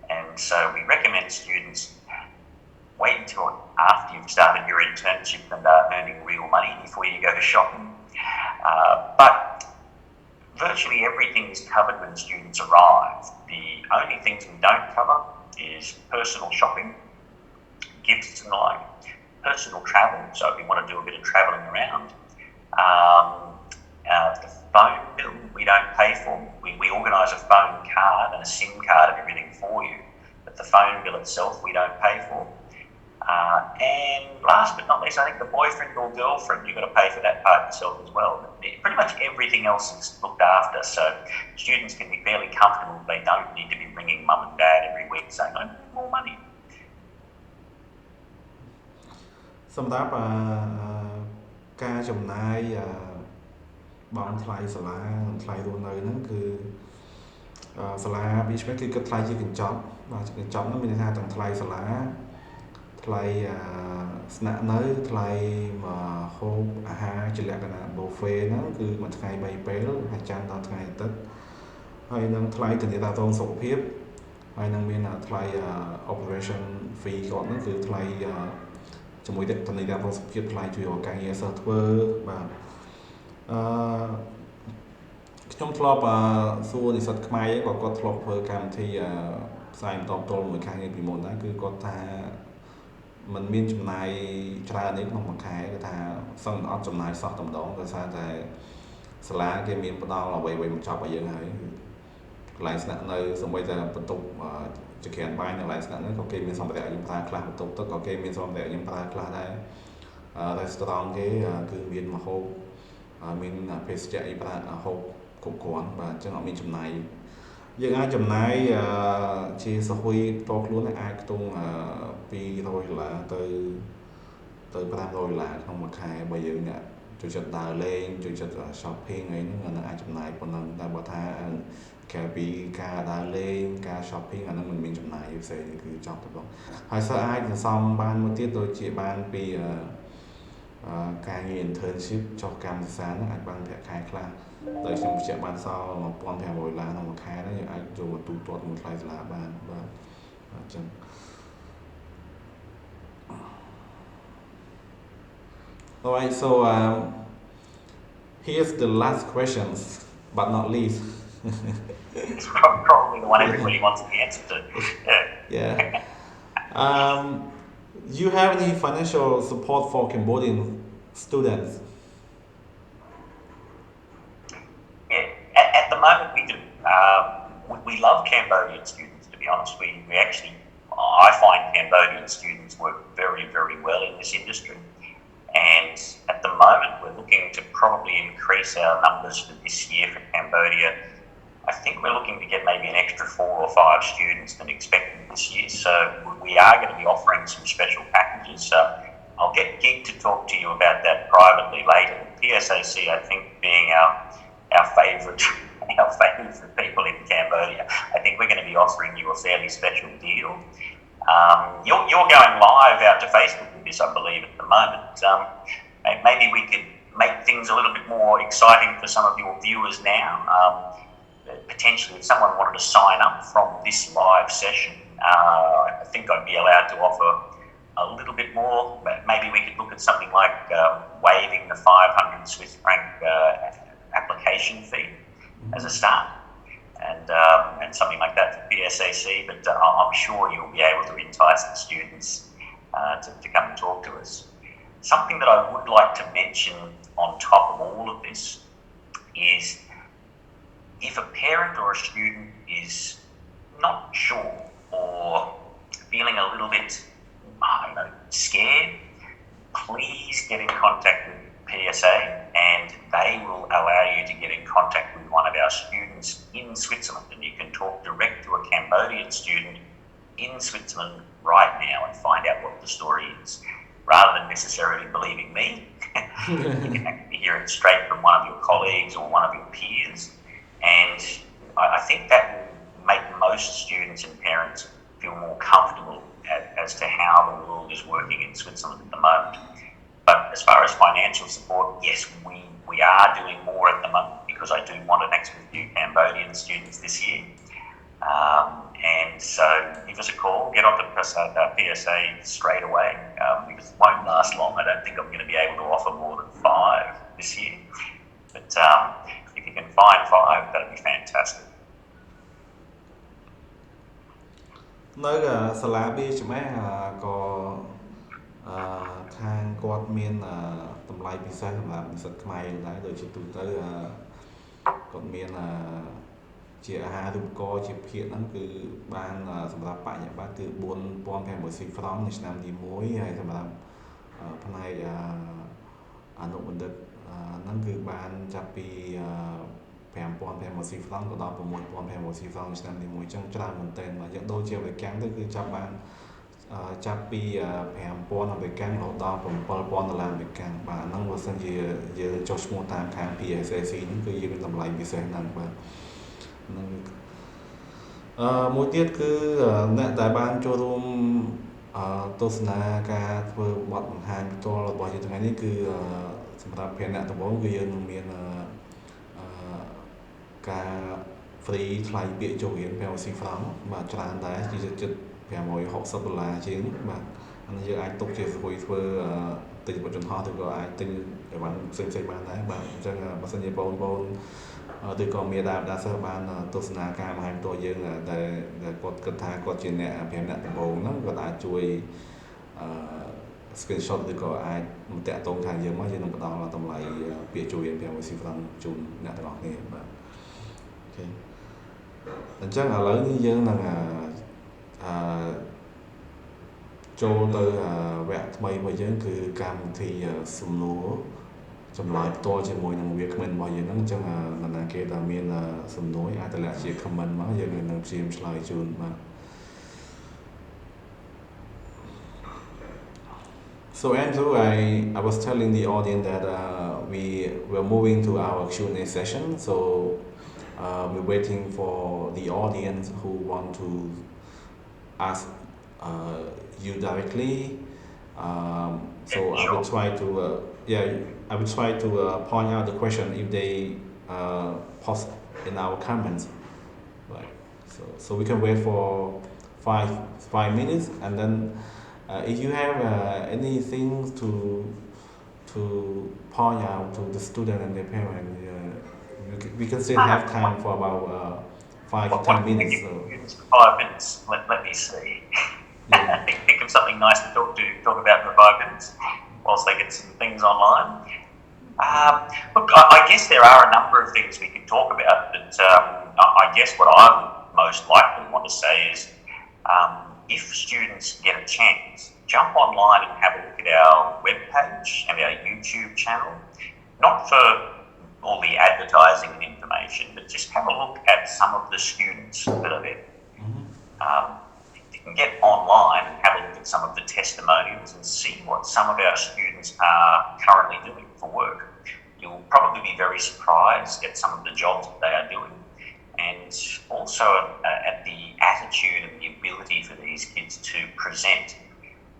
and so we recommend students wait until after you've started your internship and are earning real money before you go to shopping. But virtually everything is covered when students arrive. The only things we don't cover is personal shopping, gifts and the like, personal travel, so if you want to do a bit of travelling around. The phone bill we don't pay for. We organise a phone card and a SIM card and everything for you, but the phone bill itself we don't pay for. And last but not least, I think the boyfriend or girlfriend, you've got to pay for that part yourself as well. But pretty much everything else is looked after, so students can be fairly comfortable. They don't need to be ringing mum and dad every week saying, I need more money. សម្រាប់ការចំណាយបង់ថ្លៃសាលានិងថ្លៃរស់នៅហ្នឹងគឺសាលា B.H.M.S គឺគិតថ្លៃជាកញ្ចប់បាទជាកញ្ចប់ហ្នឹងមានន័យថាទាំងថ្លៃសាលាថ្លៃស្នាក់នៅថ្លៃហូបអាហារជាលក្ខណៈ buffet ហ្នឹងគឺមួយថ្ងៃ3ពេលហើយច័ន្ទដល់ថ្ងៃអាទិត្យហើយនឹងថ្លៃធានារ៉ាប់រងសុខភាពហើយនឹងមានថ្លៃ operation fee គាត់ហ្នឹងគឺថ្លៃជាមួយធានារ៉ាប់រងសុខភាពថ្លៃជួយរកការងារសិស្សធ្វើបាទខ្ញុំធ្លាប់សួរនិស្សិតខ្មែរក៏គាត់ធ្លាប់ធ្វើកម្មវិធី ផ្សាយបន្តផ្ទាល់មួយខែពីមុនដែរគឺគាត់ថាมันមានចំណាយច្រើននេះក្នុងមួយខែគឺថាសឹងអត់ចំណាយសោះតែម្ដងដោយសារតែសាលាគេមានផ្ដល់អ្វីៗបញ្ចប់ឲ្យយើងហើយកន្លែងស្នាក់នៅសម្បីតែបន្ទប់ជាក្រានបាយនៅកន្លែងស្នាក់នៅក៏គេមានសម្ភារៈយើងប្រើខ្លះបន្ទប់ទឹកក៏គេមានសម្ភារៈយើងប្រើខ្លះដែរrestaurant គេគឺមានម្ហូបមានភេសជ្ជៈអីប្រើហូបគ្រប់គ្រាន់បាទអញ្ចឹងអត់មានចំណាយយើងអាចចំណាយជាសហួយផ្ទាល់ខ្លួនអាចខ្ទង់$200ទៅ$500ក្នុងមួយខែបើយើងអ្នកចូលចិត្តដើរលេងចូលចិត្ត shopping អីហ្នឹងអានឹងអាចចំណាយប៉ុណ្ណឹងតែបើថាក្រៅពីការដើរលេងការ shopping អានឹងមិនមានចំណាយផ្សេងគឺចប់ទៅបងហើយសិស្សអាចសន្សំបានមួយទៀតដូចជាបានពីការងារ internship ចុះកម្មសិក្សាហ្នឹងអាចបានប្រាក់ខែខ្លះដោយខ្ញុំបញ្ជាក់បានសល់$1,500ក្នុងមួយខែហ្នឹងយើងអាចចូលទូទាត់មួយថ្លៃសាលាបានបាទអញ្ចឹង Alright, so here's the last questions, but not least. It's probably the one everybody wants the answer to. Yeah. Do you have any financial support for Cambodian students? Yeah, at the moment we do. We love Cambodian students, to be honest. I find Cambodian students work very, very well in this industry. And at the moment, we're looking to probably increase our numbers for this year for Cambodia. I think we're looking to get maybe an extra 4 or 5 students than expected this year. So we are going to be offering some special packages. I'll get Gig to talk to you about that privately later. PSAC, I think, being our favourite people in Cambodia, I think we're going to be offering you a fairly special deal. You're going live out to Facebook with this, I believe, at the moment. Maybe we could make things a little bit more exciting for some of your viewers now. Potentially, if someone wanted to sign up from this live session, I think I'd be allowed to offer a little bit more. Maybe we could look at something like waiving the 500 Swiss franc application fee as a start. And something like that for PSAC, but I'm sure you'll be able to entice the students to come and talk to us. Something that I would like to mention on top of all of this is if a parent or a student is not sure or feeling a little bit, scared, please get in contact with PSA and they will allow you to get in contact with one of our students in Switzerland, and you can talk direct to a Cambodian student in Switzerland right now and find out what the story is. Rather than necessarily believing me, you can actually hear it straight from one of your colleagues or one of your peers, and I think that will make most students and parents feel more comfortable as to how the world is working in Switzerland at the moment. But as far as financial support, yes, we are doing more at the moment because I do want an extra few Cambodian students this year. And so give us a call, get on to Prasat, PSA straight away because it won't last long. I don't think I'm going to be able to offer more than 5 this year. But if you can find 5, that'd be fantastic. នៅសាលា B.H.M.S ក៏ខាងគាត់មានតម្លៃពិសេសសម្រាប់និស្សិតខ្មែរដែរដូចជាទូទៅគាត់មានជាអាហារូបករណ៍ជាភាគហ្នឹងគឺបានសម្រាប់បញ្ញាបត្រគឺ$4,500 franc នៅឆ្នាំទី1ហើយសម្រាប់ផ្នែកអនុបណ្ឌិតហ្នឹងគឺបានចាប់ពី$5,500 franc ទៅដល់$6,500 franc នៅឆ្នាំទី1អញ្ចឹងច្រើនមែនទែនបើយើងដូរជាអមេរិកទៅគឺចាប់ពី$5,000 អមេរិករហូតដល់$7,000 អមេរិកបាទហ្នឹងបើសិនជាយើងចុះឈ្មោះតាមខាង PSAC ហ្នឹងគឺយើងមានតម្លៃពិសេសហ្នឹងបាទហ្នឹងមួយទៀតគឺអ្នកដែលបានចូលរួមទស្សនាការធ្វើបទបង្ហាញផ្ទាល់របស់យើងថ្ងៃនេះគឺសម្រាប់ភាគអ្នកដំបូងគឺយើងនឹងមានការ free ថ្លៃពាក្យចូលរៀន$500 franc បាទច្រើនដែរជាជិត$560ជាងបាទអានេះយើងអាចទុកជាស្រួយធ្វើ ទិញបច្ចុប្បន្នឬក៏អាចទិញអីវ៉ាន់ផ្សេងៗបានដែរបាទអញ្ចឹងបើសិនជាបងប្អូនឬក៏មានដាសិស្សបានទស្សនាការបង្ហាញផ្ទាល់យើងដែលគាត់គិតថាគាត់ជាអ្នក5អ្នកដំបូងហ្នឹងគាត់អាចជួយscreenshot ឬក៏អាចមកតាក់ទងខាងយើងមកយើងនឹងផ្ដល់តម្លៃពាក្យជួយរៀន5 franc ជូនអ្នកទាំងអស់គ្នាបាទអូខេអញ្ចឹងឥឡូវនេះយើងនឹងចូលទៅវគ្គថ្មីរបស់យើងគឺកម្មវិធីសំណួរចម្លើយផ្ទាល់ជាមួយនឹងវាគ្មិនរបស់យើងហ្នឹងអញ្ចឹងនរណាគេដែលមានសំណួរអាចតម្លាក់ជា comment មកយើងនឹងព្យាយាមឆ្លើយជូនបាទ So Andrew, I was telling the audience that we're moving to our Q&A session. So we're waiting for the audience who want to ask you directly. So I will try to point out the question if they post in our comments. Right. So we can wait for 5 minutes, and then if you have anything to point out to the student and their parents, we can still have time for about 5 to 10 minutes. So. 5 minutes. Let me see. Yeah. Think of something nice to talk about in the 5 minutes whilst they get some things online. Look, I guess there are a number of things we could talk about, but I guess what I would most likely want to say is if students get a chance, jump online and have a look at our webpage and our YouTube channel, not for all the advertising and information, but just have a look at some of the students that are there. You can get online and have a look at some of the testimonials and see what some of our students are currently doing for work. You'll probably be very surprised at some of the jobs that they are doing, and also at the attitude and the ability for these kids to present.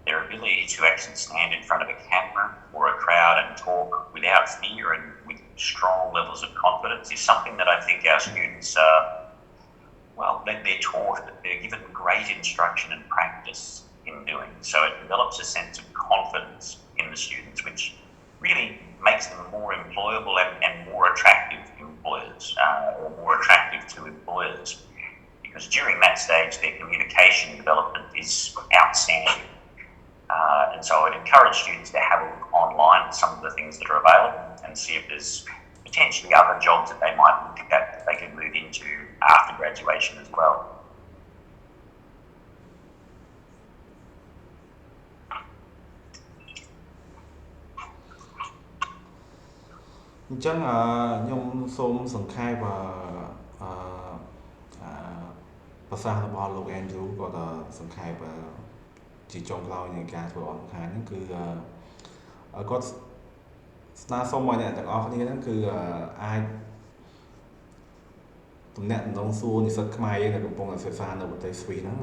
Their ability to actually stand in front of a camera or a crowd and talk without fear and with strong levels of confidence is something that I think our students they're taught, they're given great instruction and practice in doing. So it develops a sense of confidence in the students, which really makes them more employable and more attractive employers, or more attractive to employers. Because during that stage, their communication development is outstanding. And so I'd encourage students to have a look online at some of the things that are available and see if there's potentially other jobs that they might look at that they can move into after graduation as well. Anh chăng nhung xôm sẵn khai và Prasatរបស់លោក Andrew គាត់សង្ខេបជាចុងក្រោយនៃការធ្វើអង្គការហ្នឹងគឺគាត់ស្នើសុំឲ្យអ្នកទាំងអស់គ្នាហ្នឹងគឺអាចទំនាក់ទំនងសួរនិស្សិតខ្មែរយើងដែលកំពុងសិក្សានៅប្រទេសស្វីសហ្នឹង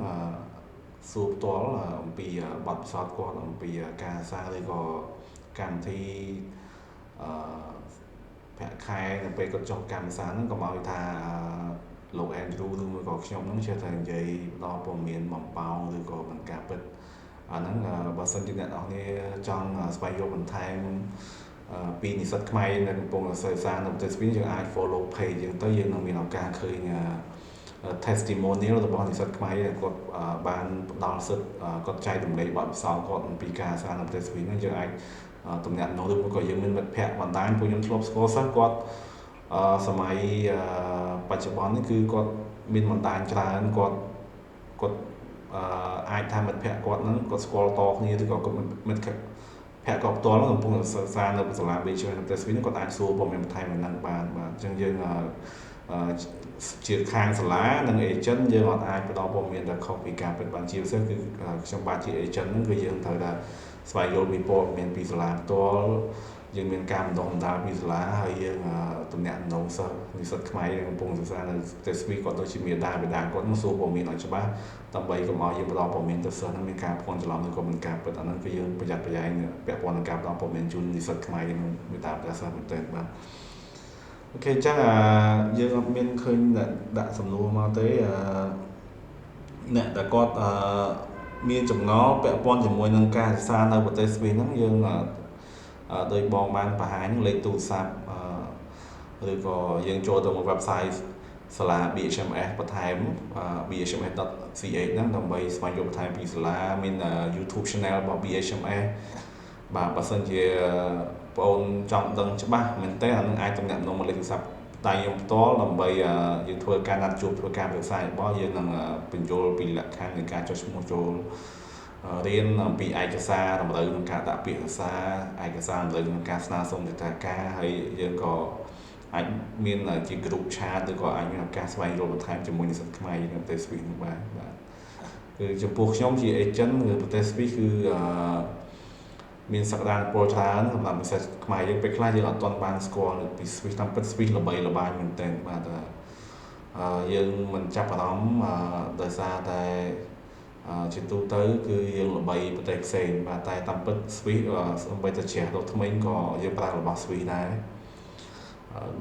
សួរផ្ទាល់អំពីបទពិសោធន៍គាត់អំពីការសិក្សាឬក៏កម្មវិធីប្រាក់ខែនៅពេលគាត់ចុះកម្មវិធីហ្នឹងកុំឲ្យថាលោក Andrew ឬមួយក៏ខ្ញុំហ្នឹងចេះតែនិយាយដល់ព័ត៌មានបំផោងឬក៏មិនការពិតអាហ្នឹងបើសិនជាអ្នកនរគ្នាចង់ស្វែងយល់បន្ថែមពីនិស្សិតខ្មែរដែលកំពុងសិក្សានៅប្រទេសស្វីសយើងអាច follow page យើងទៅយើងនឹងមានឱកាសឃើញ testimonial របស់និស្សិតខ្មែរដែលគាត់បានផ្ដល់សិទ្ធិគាត់ចែករំលែកបទពិសោធន៍គាត់អំពីការសិក្សានៅប្រទេសស្វីសហ្នឹងយើងអាចទំនាក់ទំនងឬមួយក៏យើងមានមិត្តភ័ក្តិបណ្ដាញពួកខ្ញុំធ្លាប់ស្គាល់សិស្សគាត់សម័យបច្ចុប្បន្ននេះគឺគាត់មានបណ្ដាញច្រើនគាត់អាចថាមិត្តភ័ក្តិគាត់ហ្នឹងគាត់ស្គាល់តគ្នាឬក៏គាត់មិត្តភ័ក្តិគាត់ផ្ទាល់កំពុងសិក្សានៅសាលា B.H.M.S នៅប្រទេសស្វីសគាត់អាចសួរព័ត៌មានបន្ថែមហ្នឹងបានបាទអញ្ចឹងយើងជាខាងសាលានិង agent យើងអត់អាចផ្ដល់ព័ត៌មានដែលខុសពីការពិតបានជាពិសេសគឺខ្ញុំបាទជា agent ហ្នឹងគឺយើងត្រូវតែស្វែងយល់ពីព័ត៌មានពីសាលាផ្ទាល់យើងមានការបណ្ដុះបណ្ដាលពីសាលាហើយយើងទំនាក់ទំនងសិស្សនិស្សិតខ្មែរដែលកំពុងសិក្សានៅប្រទេសស្វីសគាត់ដូចជាមាតាបិតាគាត់នឹងសួរព័ត៌មានឲ្យច្បាស់ដើម្បីកុំឲ្យយើងផ្ដល់ព័ត៌មានទៅសិស្សនឹងមានការភ័ន្តច្រឡំឬក៏មានការពិតអាហ្នឹងគឺយើងប្រយ័ត្នប្រយែងពាក់ព័ន្ធនឹងការផ្ដល់ព័ត៌មានជូននិស្សិតខ្មែរយើងមាតាបិតាសិស្សមែនទែនបាទអូខេអញ្ចឹងយើងអត់មានឃើញដាក់សំណួរមកទេអ្នកដែលគាត់មានចម្ងល់ពាក់ព័ន្ធជាមួយនឹងការសិក្សានៅប្រទេសស្វីសហ្នឹងយើង ដោយបងបានបង្ហាញលេខទូរស័ព្ទឬក៏យើងចូលទៅមក website សាលា B.H.M.S បន្ថែម bhms.ch ហ្នឹងដើម្បីស្វែងយល់បន្ថែមពីសាលាមាន YouTube channel របស់ B.H.M.S បាទបើសិនជាបងអូនចង់ដឹងច្បាស់មែនតើអានឹងអាចទំនាក់ទំនងមកលេខទូរស័ព្ទតែខ្ញុំផ្ទាល់ដើម្បីយើងធ្វើការណាត់ជួបធ្វើការប្រឹក្សារបស់យើងនឹងបញ្យល់ពីលក្ខខណ្ឌនៃការចុះឈ្មោះចូលរៀនអំពីឯកសារតម្រូវនឹងការដាក់ពាក្យសារឯកសារតម្រូវនឹងការស្នើសុំទិដ្ឋាការហើយយើងក៏អាចមានជា group chat ឬក៏អាចមានឱកាសស្វែងរកបន្ថែមជាមួយនិស្សិតខ្មែរនៅប្រទេសស្វីសនោះបាទគឺចំពោះខ្ញុំជា agent នៅប្រទេសស្វីសគឺមានសក្តានុពលច្រើនសម្រាប់និស្សិតខ្មែរយើងពេលខ្លះយើងអត់ទាន់បានស្គាល់ពីស្វីសតាមពិតស្វីសល្បីល្បាញមែនទែនបាទយើងមិនចាប់អារម្មណ៍ដោយសារតែជាទូទៅគឺយើងល្បីប្រទេសផ្សេងបាទតែតាមពិតស្វីសសូម្បីតែជ្រះរកថ្មីក៏យើងប្រើរបស់ស្វីសដែរ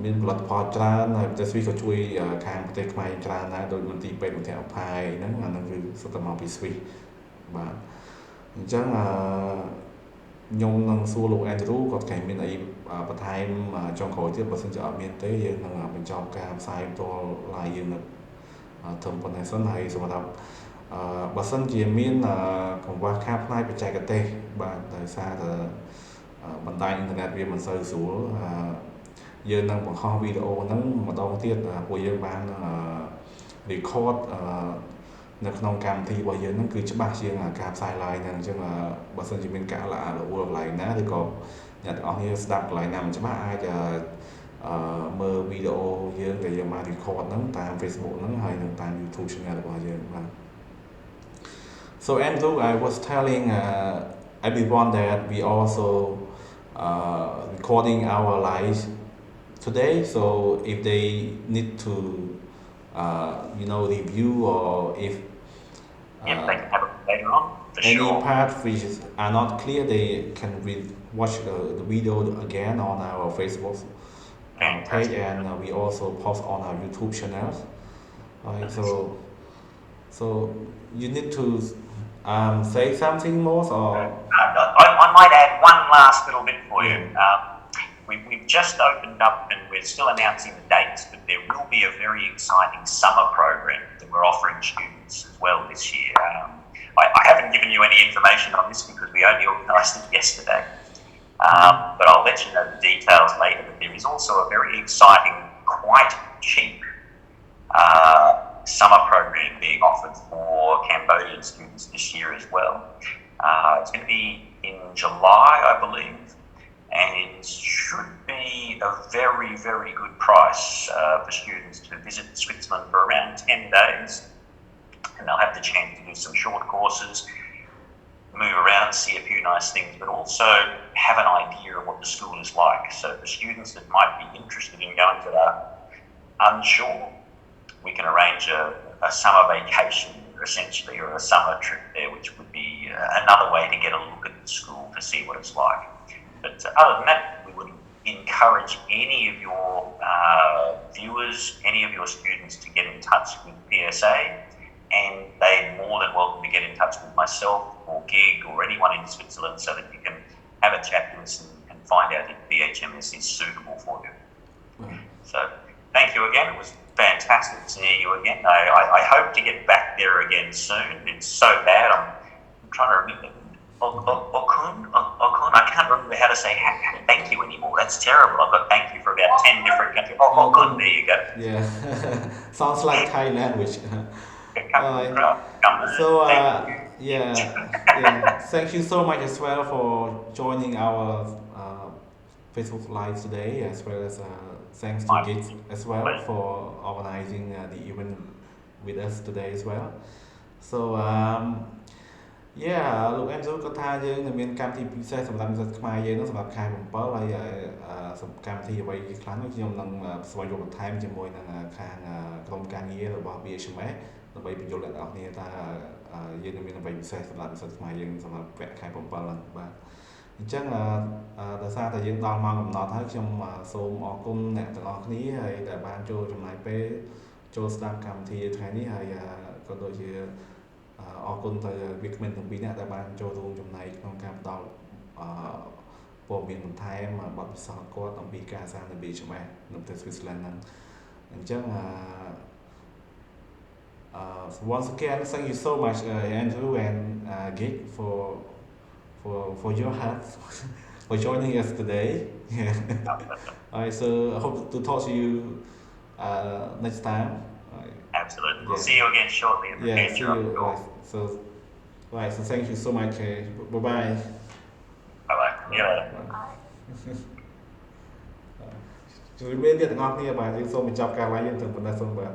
មានផលិតផលច្រើនហើយប្រទេសស្វីសក៏ជួយខាងប្រទេសខ្មែរច្រើនដែរដូចមន្ទីរពេទ្យមន្ទីរអភ័យហ្នឹងអាហ្នឹងគឺសុទ្ធតែមកពីស្វីសបាទអញ្ចឹងខ្ញុំនឹងសួរលោក Andrew គាត់គេមានអីបន្ថែមចុងក្រោយទៀតបើសិនជាអត់មានទេយើងនឹងបញ្ចប់ការផ្សាយផ្ទាល់ live យើងនៅត្រឹមប៉ុណ្ណេះសិនហើយសម្រាប់បើសិនជាមានកង្វះខាតផ្នែកបច្ចេកទេសបាទដោយសារតែបណ្ដាញអ៊ីនធឺណិតវាមិនសូវស្រួលយើងនឹងបង្ហោះវីដេអូហ្នឹងម្ដងទៀតពួកយើងបានrecord នៅក្នុងកម្មវិធីរបស់យើងហ្នឹងគឺច្បាស់ជាងការផ្សាយ live ហ្នឹងអញ្ចឹងបើសិនជាមានការរអួលកន្លែងណាឬក៏អ្នកទាំងអស់គ្នាស្ដាប់កន្លែងណាមិនច្បាស់អាចមើលវីដេអូយើងដែលយើងបាន record ហ្នឹងតាម Facebook ហ្នឹងហើយនិងតាម YouTube channel របស់យើងបាទ So Andrew, I was telling everyone that we also recording our live today. So if they need to, review or if they can have it later on. Any part which are not clear, they can watch the video again on our Facebook page, and we also post on our YouTube channels. So you need to say something more, or I might add one last little bit for you. We've just opened up and we're still announcing the dates, but there will be a very exciting summer program that we're offering students as well this year. I haven't given you any information on this because we only organised it yesterday, but I'll let you know the details later. But there is also a very exciting, quite cheap summer program being offered for Cambodian students this year as well. It's going to be in July, I believe, and it should be a very, very good price for students to visit Switzerland for around 10 days, and they'll have the chance to do some short courses, move around, see a few nice things, but also have an idea of what the school is like. So for students that might be interested in going to that unsure, we can arrange a summer vacation essentially, or a summer trip there, which would be another way to get a look at the school to see what it's like. But other than that, we would encourage any of your viewers, any of your students to get in touch with PSA, and they're more than welcome to get in touch with myself or Gig or anyone in Switzerland so that you can have a chat with us and find out if B.H.M.S is suitable for you. So thank you again. It was fantastic to see you again. I hope to get back there again soon. It's so bad. I'm trying to remember. Okun? I can't remember how to say thank you anymore. That's terrible. I've got thank you for about 10 different countries. Okun, there you go. Yeah. Sounds like Thai language. So, thank you so much as well for joining our Facebook Live today, as well as thanks to Git as well for organizing the event with us today as well. So, លោក Andrew គាត់ថាយើងនឹងមានកម្មវិធីពិសេសសម្រាប់និស្សិតខ្មែរយើងនោះសម្រាប់ខែ7ហើយកម្មវិធីអ្វីខ្លះនោះខ្ញុំនឹងស្វែងរកបន្ថែមជាមួយនឹងខាងក្រុមការងាររបស់ B.H.M.S ដើម្បីបញ្យល់អ្នកនរគ្នាថាយើងនឹងមានអ្វីពិសេសសម្រាប់និស្សិតខ្មែរយើងសម្រាប់វគ្គខែ7ហ្នឹងបាទអញ្ចឹងដោយសារតែយើងដល់ម៉ោងកំណត់ហើយខ្ញុំសូមអរគុណអ្នកទាំងអស់គ្នាហើយដែលបានចូលចំណាយពេលចូលស្ដាប់កម្មវិធីថ្ងៃនេះហើយក៏ដូចជាអរគុណទៅវាគ្មិនទាំងពីរនាក់ដែលបានចូលរួមចំណែកក្នុងការផ្ដល់ ព័ត៌មានបន្ថែមបទពិសោធន៍គាត់អំពីការសាងនៅ B.H.M.S នៅប្រទេស Switzerland ហ្នឹងអញ្ចឹងonce again thank you so much Andrew and Gig for your help for joining us today yeah alright so I hope to talk to you next time Absolutely. We'll yeah see you again shortly in the yeah see future, I'm you sure. right so thank you so much bye bye Bye-bye. See you later. ជួយមានអ្នកទាំងអស់គ្នាបាទយើងសូមបញ្ចប់ការ live យើងត្រឹមប៉ុណ្ណេះសូមបាទ